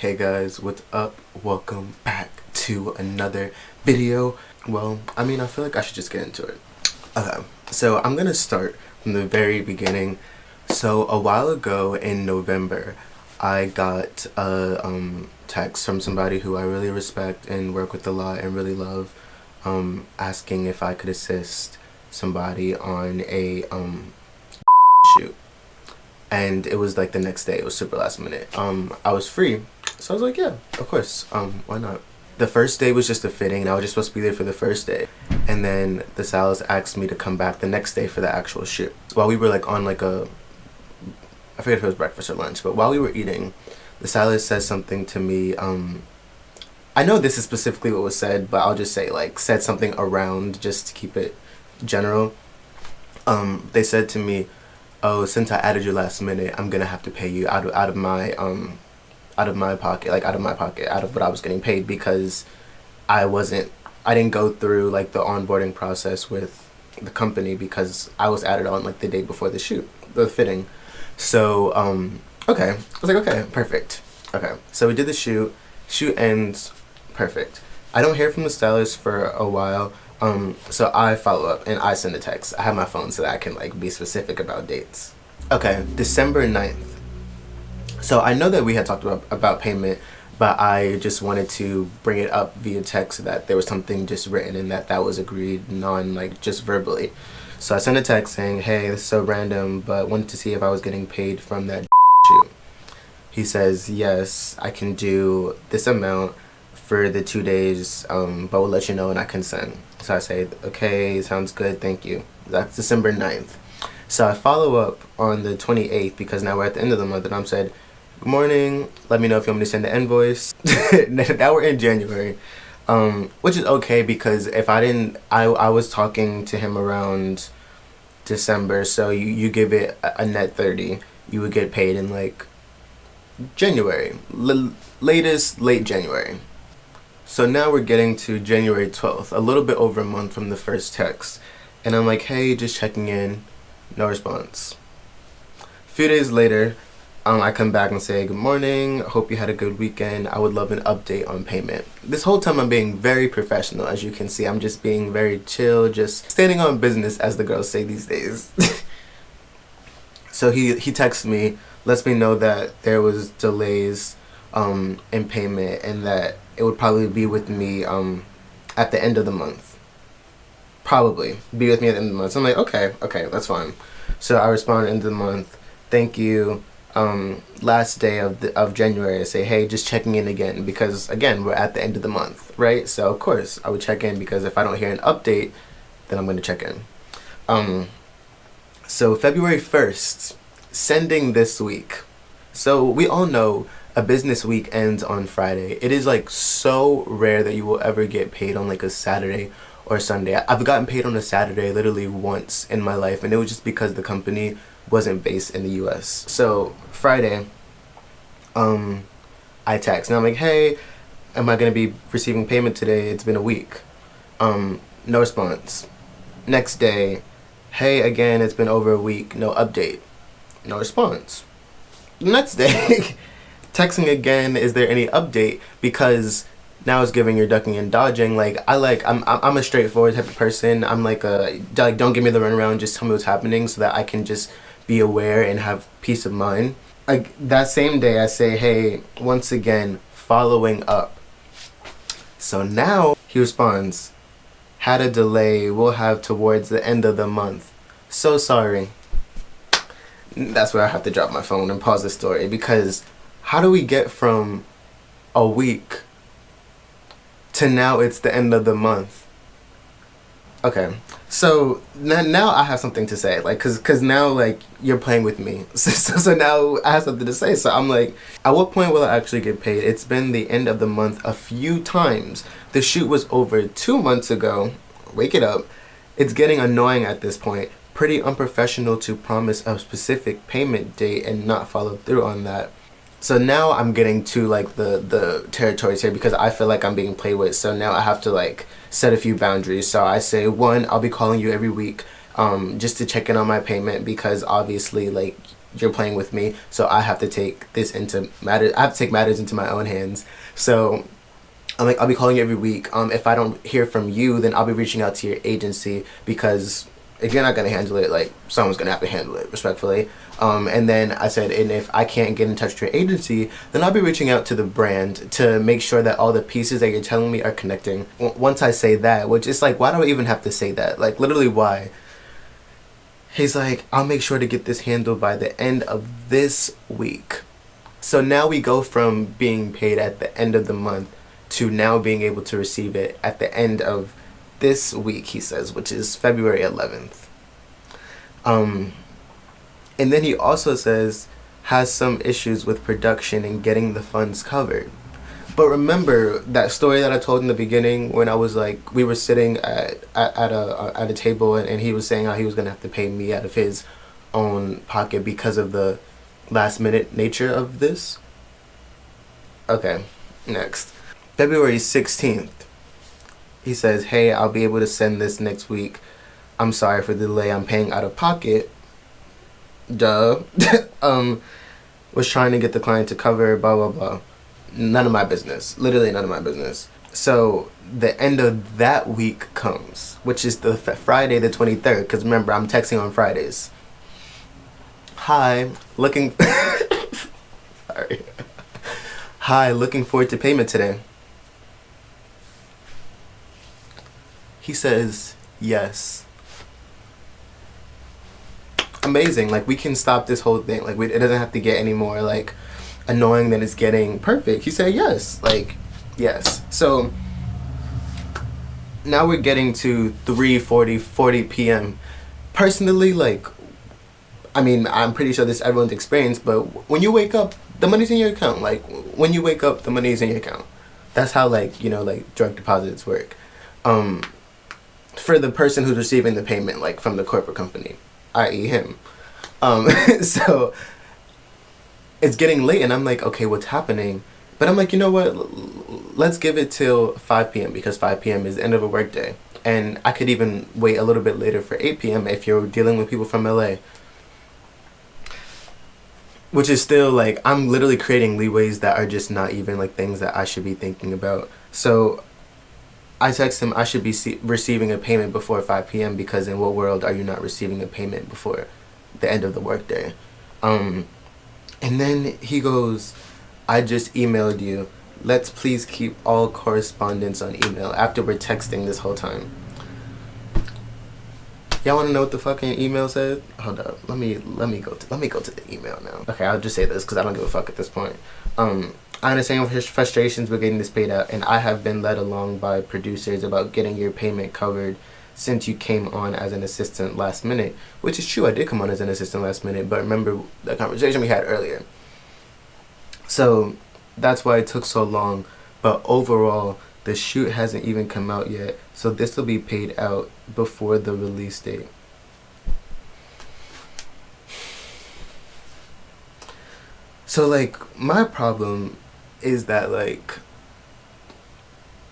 Hey guys, what's up? Welcome back to another video. Well, I feel like I should just get into it. Okay, so I'm gonna start from the very beginning. So a while ago in November, I got a text from somebody who I really respect and work with a lot and really love, asking if I could assist somebody on a shoot. And it was like the next day. It was super last minute. I was free, so I was like, yeah, of course. Why not? The first day was just a fitting, and I was just supposed to be there for the first day. And then the stylist asked me to come back the next day for the actual shoot. While we were like on like I forget if it was breakfast or lunch, but while we were eating, the stylist said something to me. I know this is specifically what was said, but I'll just say like said something around just to keep it general. They said to me, "Oh, since I added you last minute, I'm gonna have to pay you out of my pocket, out of what I was getting paid, because I didn't go through like the onboarding process with the company because I was added on like the day before the shoot, the fitting." So okay, I was like, okay, perfect. Okay, so we did the shoot ends, perfect. I don't hear from the stylist for a while. So I follow up and I send a text. I have my phone so that I can like be specific about dates. Okay, December 9th. So I know that we had talked about payment, but I just wanted to bring it up via text so that there was something just written and that was agreed just verbally. So I sent a text saying, "Hey, this is so random, but wanted to see if I was getting paid from that shoot." He says, "Yes, I can do this amount for the 2 days, but we'll let you know when I consent." So I say, "Okay, sounds good, thank you." That's December 9th. So I follow up on the 28th because now we're at the end of the month, and I'm said, "Good morning, let me know if you want me to send the invoice." Now we're in January, which is okay because if I didn't, I was talking to him around December, so you give it a net 30, you would get paid in like January, late January. So now we're getting to January 12th, a little bit over a month from the first text. And I'm like, "Hey, just checking in." No response. A few days later, I come back and say, "Good morning, hope you had a good weekend. I would love an update on payment." This whole time I'm being very professional, as you can see. I'm just being very chill, just standing on business, as the girls say these days. So he texts me, lets me know that there was delays in payment and that it would probably be with me at the end of the month. Probably be with me at the end of the month. So I'm like, okay, that's fine. So I respond end of the month, "Thank you." Last day of January, I say, "Hey, just checking in again," because again we're at the end of the month, right? So of course I would check in because if I don't hear an update, then I'm going to check in. So February 1st, sending this week. So we all know a business week ends on Friday. It is like so rare that you will ever get paid on like a Saturday or Sunday. I've gotten paid on a Saturday literally once in my life, and it was just because the company wasn't based in the US. So Friday, I text and I'm like, "Hey, am I gonna be receiving payment today? It's been a week." No response. Next day, "Hey, again, it's been over a week, no update." No response. Next day, texting again, "Is there any update?" Because now it's giving you're ducking and dodging. I'm a straightforward type of person. I'm like don't give me the runaround, just tell me what's happening so that I can just be aware and have peace of mind. Like that same day I say, "Hey, once again, following up." So now he responds, "Had a delay, we'll have towards the end of the month. So sorry." That's where I have to drop my phone and pause the story, because how do we get from a week to now it's the end of the month? Okay, so now I have something to say, like, cause now like you're playing with me, so now I have something to say. So I'm like, at what point will I actually get paid? It's been the end of the month a few times. The shoot was over 2 months ago. Wake it up. It's getting annoying at this point. Pretty unprofessional to promise a specific payment date and not follow through on that. So now I'm getting to like the territories here because I feel like I'm being played with. So now I have to like set a few boundaries. So I say, one, I'll be calling you every week just to check in on my payment, because obviously like you're playing with me, so I have to take this into matters. I have to take matters into my own hands. So I'm like, I'll be calling you every week. If I don't hear from you, then I'll be reaching out to your agency, because if you're not gonna handle it, like, someone's gonna have to handle it, respectfully. And then I said, and if I can't get in touch with your agency, then I'll be reaching out to the brand to make sure that all the pieces that you're telling me are connecting. Once I say that, which is like, why do I even have to say that? Like, literally, why? He's like, I'll make sure to get this handled by the end of this week. So now we go from being paid at the end of the month to now being able to receive it at the end of this week, he says, which is February 11th. And then he also says has some issues with production and getting the funds covered. But remember that story that I told in the beginning, when I was like, we were sitting at a table, and he was saying how he was gonna have to pay me out of his own pocket because of the last minute nature of this. Okay, next. February 16th. He says, hey, I'll be able to send this next week. I'm sorry for the delay. I'm paying out of pocket. Duh. Was trying to get the client to cover, blah, blah, blah. None of my business. Literally none of my business. So the end of that week comes, which is the Friday the 23rd. Because remember, I'm texting on Fridays. Hi. Looking... Sorry. Hi. Looking forward to payment today. He says, yes. Amazing. Like, we can stop this whole thing. Like, it doesn't have to get any more, like, annoying than it's getting. Perfect. He said yes. Like, yes. So, now we're getting to 40 p.m. Personally, like, I mean, I'm pretty sure this is everyone's experience, but when you wake up, the money's in your account. Like, when you wake up, the money's in your account. That's how, like, you know, like, direct deposits work. For the person who's receiving the payment, like, from the corporate company, i.e. him. So it's getting late, and I'm like, okay, what's happening? But I'm like, you know what? Let's give it till 5 p.m. because 5 p.m. is the end of a work day. And I could even wait a little bit later for 8 p.m. if you're dealing with people from LA. Which is still, like, I'm literally creating leeways that are just not even, like, things that I should be thinking about. So I text him I should be receiving a payment before 5 p.m. because in what world are you not receiving a payment before the end of the workday? And then he goes, I just emailed you. Let's please keep all correspondence on email, after we're texting this whole time. Y'all want to know what the fucking email said? Hold up. Let me go to the email now. Okay, I'll just say this because I don't give a fuck at this point. I understand his frustrations with getting this paid out, and I have been led along by producers about getting your payment covered since you came on as an assistant last minute, which is true. I did come on as an assistant last minute, but remember the conversation we had earlier. So that's why it took so long. But overall, the shoot hasn't even come out yet, so this will be paid out before the release date. So, like, my problem is that, like,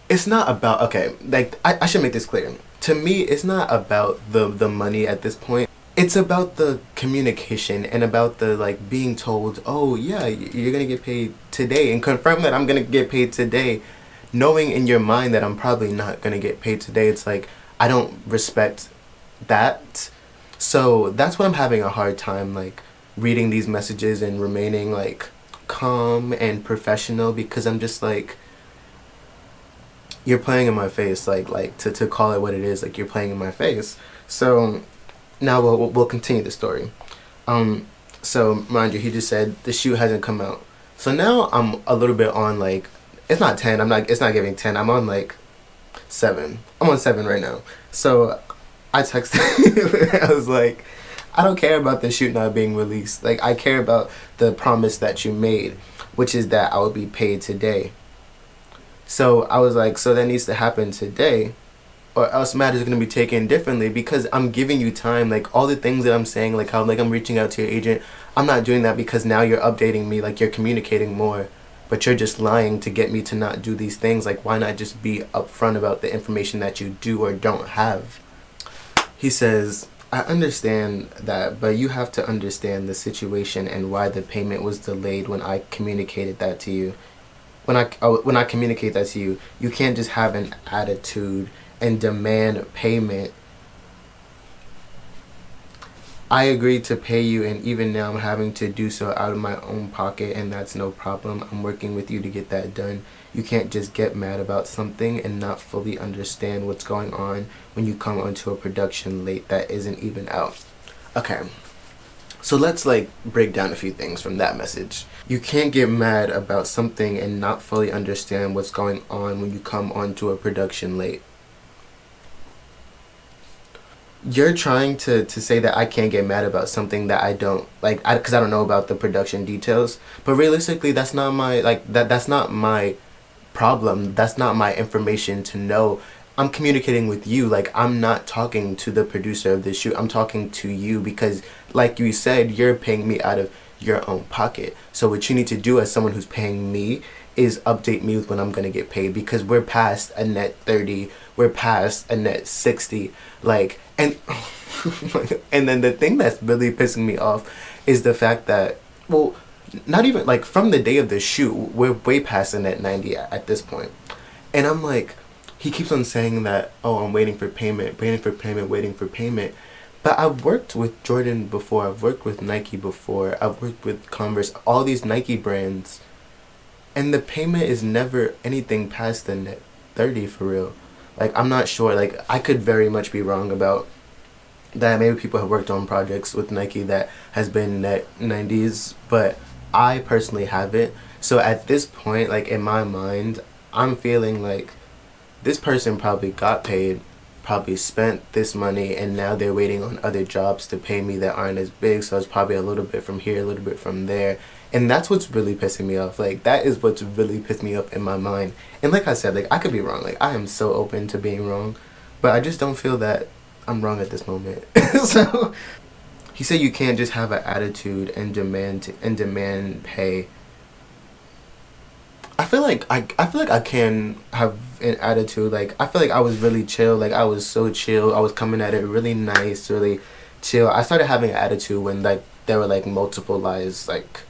it's not about, okay, like, I should make this clear. To me, it's not about the money at this point. It's about the communication and about the, like, being told, oh, yeah, you're gonna get paid today, and confirm that I'm gonna get paid today, knowing in your mind that I'm probably not gonna get paid today. It's like, I don't respect that. So that's what I'm having a hard time, like, reading these messages and remaining, like, calm and professional, because I'm just like, you're playing in my face, like to call it what it is, like, you're playing in my face. So now we'll continue the story. So mind you, he just said the shoot hasn't come out. So now I'm a little bit on, like, it's not 10, it's not giving 10, I'm on, like, 7. I'm on 7 right now. So I texted I was like, I don't care about the shoot not being released. Like, I care about the promise that you made, which is that I will be paid today. So I was like, so that needs to happen today, or else matters are going to be taken differently, because I'm giving you time. Like, all the things that I'm saying, like how, like, I'm reaching out to your agent, I'm not doing that because now you're updating me, like, you're communicating more, but you're just lying to get me to not do these things. Like, why not just be upfront about the information that you do or don't have? He says, I understand that, but you have to understand the situation and why the payment was delayed when I communicated that to you. When I communicate that to you, you can't just have an attitude and demand payment. I agreed to pay you, and even now I'm having to do so out of my own pocket, and that's no problem. I'm working with you to get that done. You can't just get mad about something and not fully understand what's going on when you come onto a production late that isn't even out. Okay, so let's like break down a few things from that message. You can't get mad about something and not fully understand what's going on when you come onto a production late. You're trying to say that I can't get mad about something that I don't like, because I don't know about the production details. But realistically, that's not my that's not my problem. That's not my information to know. I'm communicating with you. Like, I'm not talking to the producer of this shoot. I'm talking to you because, like you said, you're paying me out of your own pocket. So what you need to do as someone who's paying me is update me with when I'm gonna get paid, because we're past a net 30, we're past a net 60, like, and and then the thing that's really pissing me off is the fact that, well, not even like from the day of the shoot, we're way past a net 90 at this point. And I'm like, he keeps on saying that, oh, I'm waiting for payment, waiting for payment, waiting for payment. But I've worked with Jordan before, I've worked with Nike before, I've worked with Converse, all these Nike brands, and the payment is never anything past the net 30 for real. Like, I'm not sure, like, I could very much be wrong about that. Maybe people have worked on projects with Nike that has been net 90s, but I personally haven't. So at this point, like, in my mind, I'm feeling like this person probably got paid, probably spent this money, and now they're waiting on other jobs to pay me that aren't as big, so it's probably a little bit from here, a little bit from there. And that's what's really pissing me off. Like, that is what's really pissed me off in my mind. And like I said, like, I could be wrong. Like, I am so open to being wrong, but I just don't feel that I'm wrong at this moment. So he said you can't just have an attitude and demand pay. I feel like I can have an attitude. Like, I feel like I was really chill. Like, I was so chill. I was coming at it really nice, really chill. I started having an attitude when, like, there were like multiple lies like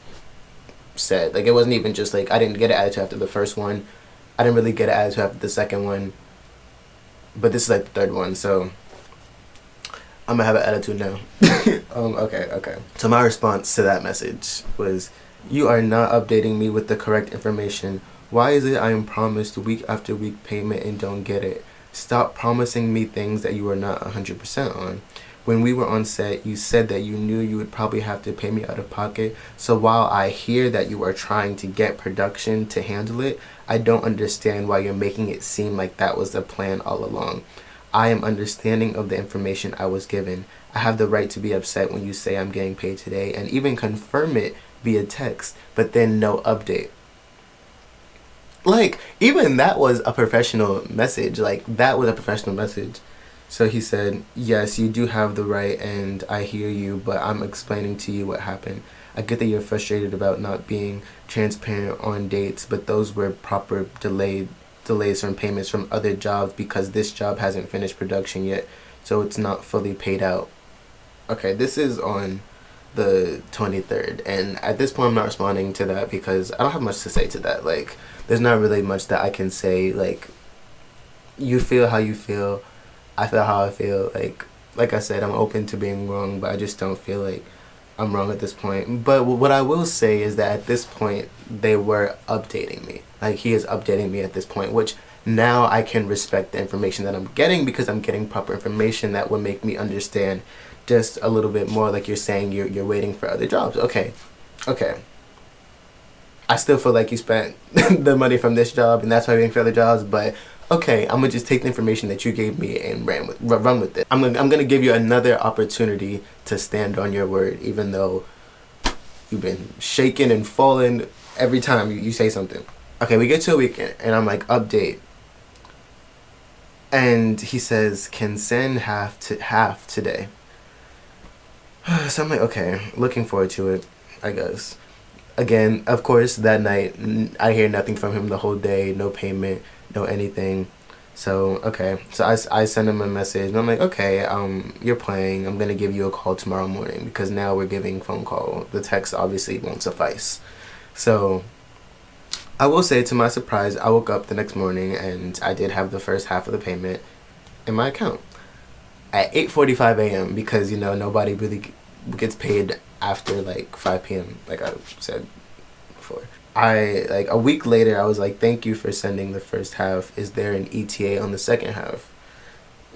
said. Like, it wasn't even just like I didn't get an attitude after the first one. I didn't really get an attitude after the second one. But this is like the third one, so I'm gonna have an attitude now. Okay. So my response to that message was, you are not updating me with the correct information. Why is it I am promised week after week payment and don't get it? Stop promising me things that you are not 100% on. When we were on set, you said that you knew you would probably have to pay me out of pocket. So while I hear that you are trying to get production to handle it, I don't understand why you're making it seem like that was the plan all along. I am understanding of the information I was given. I have the right to be upset when you say I'm getting paid today and even confirm it via text, but then no update. Like, even that was a professional message. Like, that was a professional message. So he said, yes, you do have the right, and I hear you, but I'm explaining to you what happened. I get that you're frustrated about not being transparent on dates, but those were proper delays from payments from other jobs because this job hasn't finished production yet, so it's not fully paid out. Okay, this is on the 23rd, and at this point I'm not responding to that because I don't have much to say to that. Like, there's not really much that I can say. Like, you feel how you feel, I feel how I feel. Like I said, I'm open to being wrong, but I just don't feel like I'm wrong at this point. But what I will say is that at this point they were updating me. Like, he is updating me at this point, which now I can respect the information that I'm getting because I'm getting proper information that will make me understand just a little bit more. Like, you're saying you're waiting for other jobs. Okay. I still feel like you spent the money from this job and that's why you're waiting for other jobs, but okay, I'm gonna just take the information that you gave me and run with it. I'm gonna give you another opportunity to stand on your word, even though you've been shaking and falling every time you say something. Okay, we get to a weekend and I'm like, update. And he says, can send half today. So I'm like, okay, looking forward to it, I guess. Again, of course, that night, I hear nothing from him the whole day, no payment, no anything. So, okay. So I send him a message, and I'm like, okay, you're playing. I'm going to give you a call tomorrow morning, because now we're giving phone call. The text obviously won't suffice. So, I will say, to my surprise, I woke up the next morning, and I did have the first half of the payment in my account at 8:45 a.m. because, nobody really gets paid after, like, 5 p.m., like I said before. A week later, I was like, thank you for sending the first half. Is there an ETA on the second half?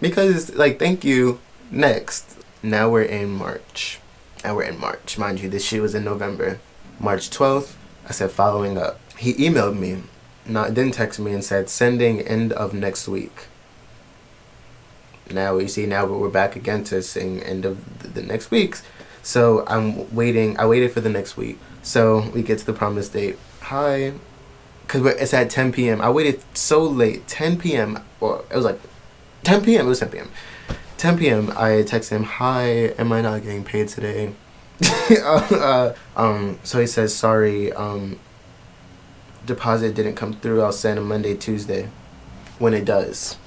Because, like, thank you. Next. Now we're in March. Mind you, this shit was in November. March 12th, I said following up. He emailed me, didn't text me, and said sending end of next week. Now we're back again to saying end of the next week's. So I'm waiting. I waited for the next week. So we get to the promised date. Hi. Because it's at 10 p.m. I waited so late. 10 p.m. Well, it was like 10 p.m. It was 10 p.m. 10 p.m. I text him, hi, am I not getting paid today? So he says, sorry, deposit didn't come through. I'll send a Monday, Tuesday. When it does.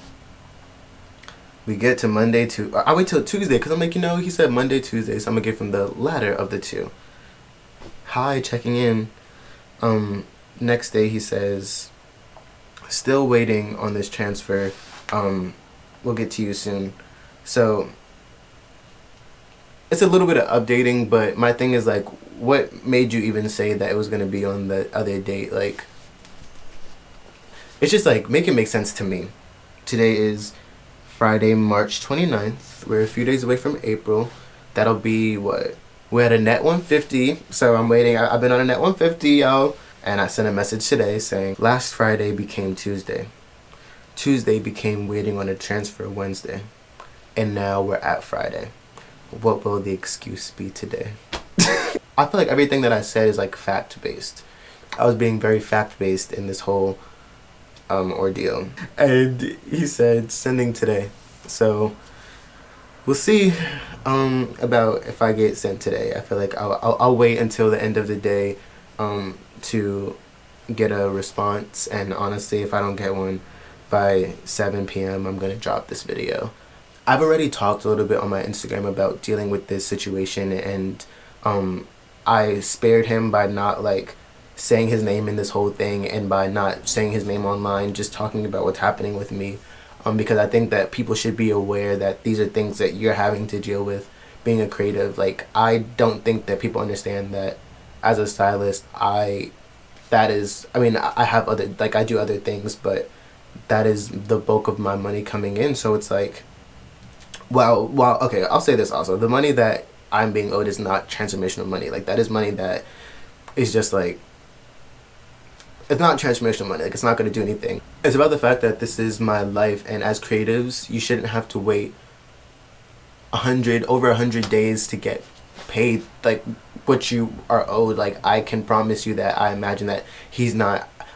We get to Monday, I wait till Tuesday, because I'm like, he said Monday, Tuesday, so I'm going to give him the latter of the two. Hi, checking in. Next day he says, still waiting on this transfer. We'll get to you soon. So, it's a little bit of updating, but my thing is, like, what made you even say that it was going to be on the other date? Like, it's just, like, make it make sense to me. Today is Friday, March 29th. We're a few days away from April. That'll be what? We're at a net 150. So I'm waiting. I've been on a net 150, yo. And I sent a message today saying last Friday became Tuesday. Tuesday became waiting on a transfer Wednesday. And now we're at Friday. What will the excuse be today? I feel like everything that I said is like fact-based. I was being very fact-based in this whole ordeal. And he said sending today. So we'll see about if I get sent today. I feel like I'll wait until the end of the day to get a response, and honestly, if I don't get one by 7 p.m. I'm gonna drop this video. I've already talked a little bit on my Instagram about dealing with this situation, and I spared him by not like saying his name in this whole thing, and by not saying his name online, just talking about what's happening with me, because I think that people should be aware that these are things that you're having to deal with being a creative. Like, I don't think that people understand that as a stylist, I have other, like, I do other things, but that is the bulk of my money coming in. So it's like, well, okay, I'll say this also. The money that I'm being owed is not transformational money. Like, that is money that is just like, it's not transformational money. Like, it's not going to do anything. It's about the fact that this is my life, and as creatives, you shouldn't have to wait over 100 days to get paid like what you are owed. Like, I can promise you that I imagine that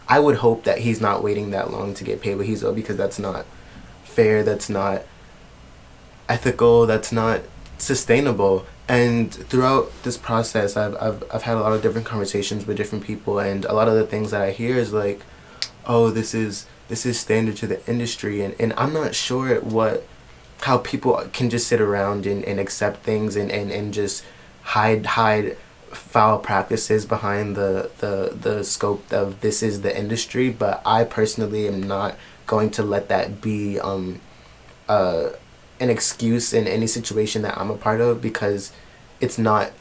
I would hope that he's not waiting that long to get paid what he's owed, because that's not fair, that's not ethical, that's not sustainable. And throughout this process, I've had a lot of different conversations with different people, and a lot of the things that I hear is like, oh, this is standard to the industry, and I'm not sure how people can just sit around and accept things and just hide foul practices behind the scope of this is the industry. But I personally am not going to let that be an excuse in any situation that I'm a part of, because it's not,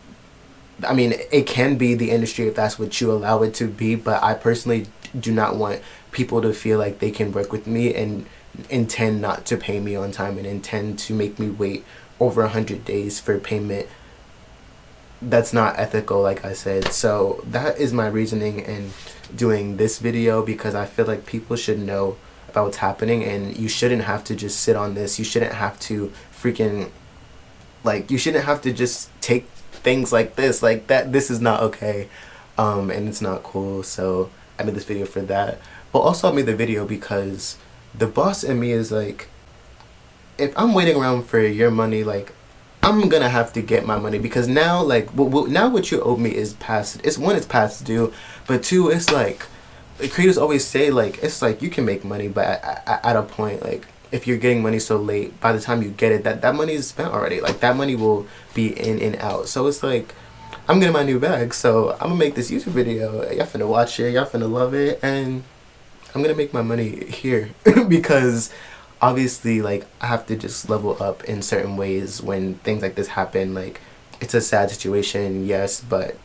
I mean, it can be the industry if that's what you allow it to be, but I personally do not want people to feel like they can work with me and intend not to pay me on time and intend to make me wait over 100 days for payment. That's not ethical, like I said. So that is my reasoning in doing this video, because I feel like people should know about what's happening, and you shouldn't have to just sit on this. You shouldn't have to you shouldn't have to just take things like this, like that. This is not okay, and it's not cool. So I made this video for that, but also I made the video because the boss in me is like, if I'm waiting around for your money, like, I'm gonna have to get my money, because now, like, now what you owe me is past. It's past due, but two, it's like, creators always say, like, it's like you can make money, but at a point, like, if you're getting money so late, by the time you get it, that money is spent already. Like, that money will be in and out. So it's like, I'm getting my new bag, so I'm gonna make this YouTube video. Y'all finna watch it, y'all finna love it, and I'm gonna make my money here. Because obviously, like, I have to just level up in certain ways when things like this happen. Like, it's a sad situation, yes, but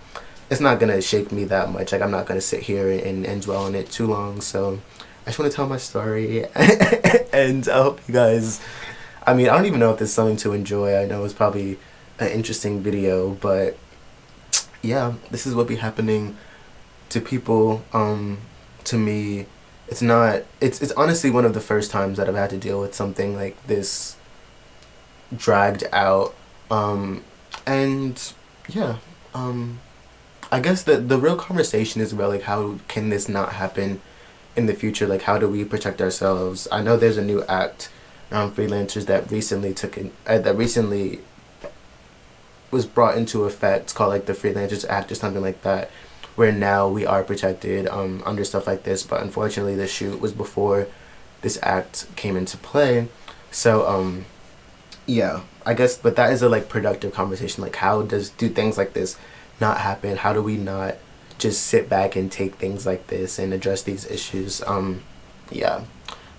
it's not gonna shake me that much. Like, I'm not gonna sit here and dwell on it too long. So I just want to tell my story. And I hope you guys, I mean, I don't even know if this is something to enjoy. I know it's probably an interesting video, but yeah, this is what be happening to people. To me, it's not, it's honestly one of the first times that I've had to deal with something like this dragged out. And yeah, I guess the real conversation is about, like, how can this not happen in the future? Like, how do we protect ourselves? I know there's a new act around freelancers that recently was brought into effect. It's called, like, the Freelancers Act or something like that, where now we are protected under stuff like this. But unfortunately, the shoot was before this act came into play. So yeah, I guess, but that is a, like, productive conversation. Like, how do things like this not happen? How do we not just sit back and take things like this and address these issues? Yeah,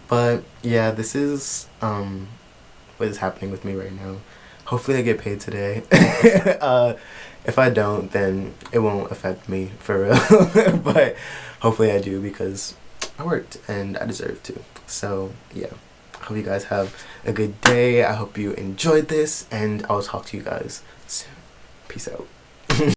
but yeah, this is what is happening with me right now. Hopefully I get paid today. If I don't, then it won't affect me for real. But hopefully I do, because I worked and I deserve to. So yeah, I hope you guys have a good day. I hope you enjoyed this, and I'll talk to you guys soon. Peace out.